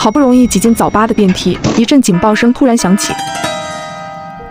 好不容易挤进早八的电梯，一阵警报声突然响起。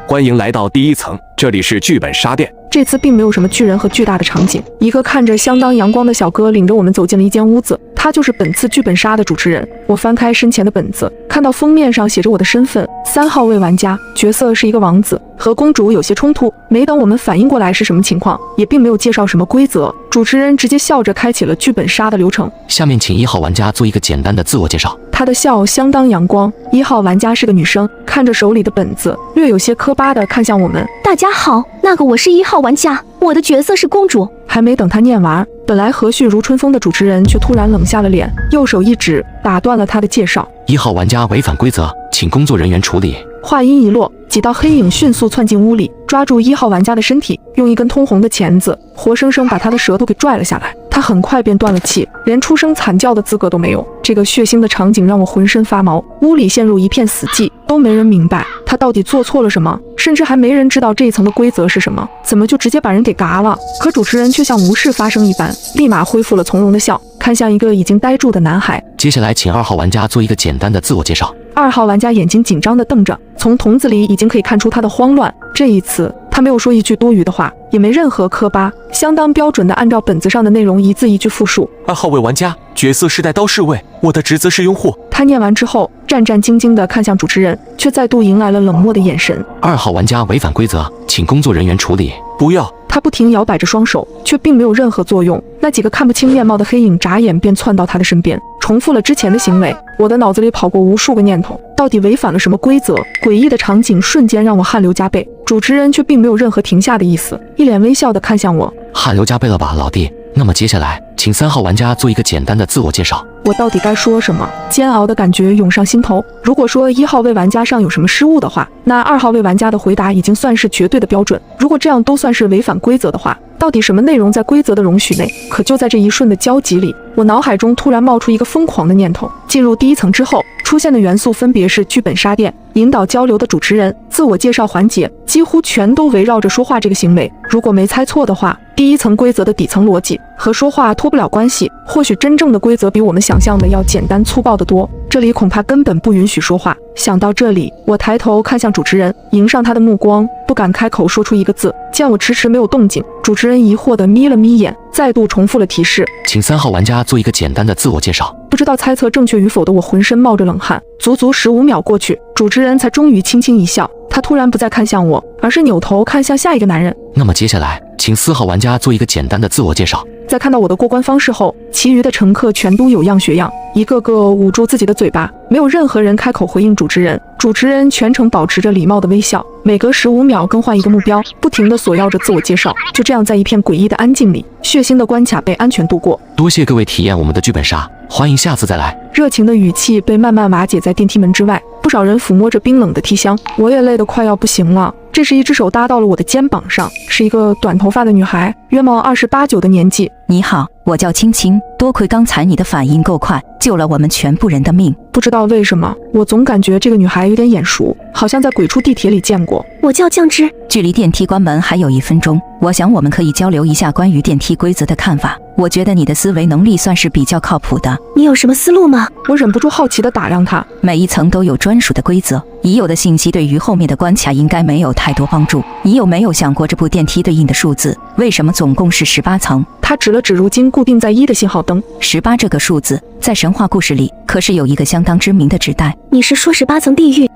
欢迎来到第1层，这里是剧本杀店。这次并没有什么巨人和巨大的场景，一个看着相当阳光的小哥领着我们走进了一间屋子，他就是本次剧本杀的主持人。我翻开身前的本子，看到封面上写着我的身份，3号位玩家，角色是一个王子，和公主有些冲突。没等我们反应过来是什么情况，也并没有介绍什么规则，主持人直接笑着开启了剧本杀的流程。下面请1号玩家做一个简单的自我介绍。他的笑相当阳光。1号玩家是个女生，看着手里的本子，略有些磕巴的看向我们。大家好，我是1号玩家，我的角色是公主。还没等他念完，本来和煦如春风的主持人却突然冷下了脸，右手一指，打断了他的介绍。1号玩家违反规则，请工作人员处理。话音一落，几道黑影迅速窜进屋里，抓住1号玩家的身体，用一根通红的钳子活生生把他的舌头给拽了下来。他很快便断了气，连出声惨叫的资格都没有。这个血腥的场景让我浑身发毛，屋里陷入一片死寂，都没人明白他到底做错了什么，甚至还没人知道这一层的规则是什么，怎么就直接把人给嘎了？可主持人却像无事发生一般，立马恢复了从容的笑，看向一个已经呆住的男孩。接下来请2号玩家做一个简单的自我介绍。2号玩家眼睛紧张地瞪着，从瞳子里已经可以看出他的慌乱。这一次他没有说一句多余的话，也没任何磕巴，相当标准地按照本子上的内容一字一句复述。2号位玩家，角色是带刀侍卫，我的职责是拥护。他念完之后，战战兢兢地看向主持人，却再度迎来了冷漠的眼神。2号玩家违反规则，请工作人员处理。不要！他不停摇摆着双手，却并没有任何作用。那几个看不清面貌的黑影眨眼便窜到他的身边，重复了之前的行为。我的脑子里跑过无数个念头，到底违反了什么规则？诡异的场景瞬间让我汗流浃背，主持人却并没有任何停下的意思，一脸微笑地看向我。汗流浃背了吧，老弟？那么接下来，请3号玩家做一个简单的自我介绍。我到底该说什么？煎熬的感觉涌上心头。如果说1号位玩家上有什么失误的话，那2号位玩家的回答已经算是绝对的标准。如果这样都算是违反规则的话，到底什么内容在规则的容许内？可就在这一瞬的交集里，我脑海中突然冒出一个疯狂的念头。进入第1层之后，出现的元素分别是剧本杀店、引导交流的主持人、自我介绍环节，几乎全都围绕着说话这个行为。如果没猜错的话，第1层规则的底层逻辑和说话脱不了关系，或许真正的规则比我们想象的要简单粗暴得多，这里恐怕根本不允许说话。想到这里，我抬头看向主持人，迎上他的目光，不敢开口说出一个字。见我迟迟没有动静，主持人疑惑地眯了眯眼，再度重复了提示。请3号玩家做一个简单的自我介绍。不知道猜测正确与否的我浑身冒着冷汗，足足15秒过去，主持人才终于轻轻一笑。他突然不再看向我，而是扭头看向下一个男人。那么接下来，请4号玩家做一个简单的自我介绍。在看到我的过关方式后，其余的乘客全都有样学样，一个个捂住自己的嘴巴，没有任何人开口回应主持人。主持人全程保持着礼貌的微笑，每隔15秒更换一个目标，不停地索要着自我介绍。就这样，在一片诡异的安静里，血腥的关卡被安全度过。多谢各位体验我们的剧本杀，欢迎下次再来。热情的语气被慢慢瓦解在电梯门之外，不少人抚摸着冰冷的梯箱，我也累得快要不行了。这时，一只手搭到了我的肩膀上，是一个短头发的女孩，约莫28、9的年纪。你好，我叫青青，多亏刚才你的反应够快，救了我们全部人的命。不知道为什么，我总感觉这个女孩有点眼熟，好像在鬼畜地铁里见过。我叫酱汁，距离电梯关门还有1分钟，我想我们可以交流一下关于电梯规则的看法。我觉得你的思维能力算是比较靠谱的。你有什么思路吗？我忍不住好奇地打量她。每一层都有专属的规则，已有的信息对于后面的关卡应该没有太多帮助。你有没有想过这部电梯对应的数字？为什么总共是18层？他指了指如今固定在1的信号灯。18这个数字，在神话故事里可是有一个相当知名的指代。你是说18层地狱？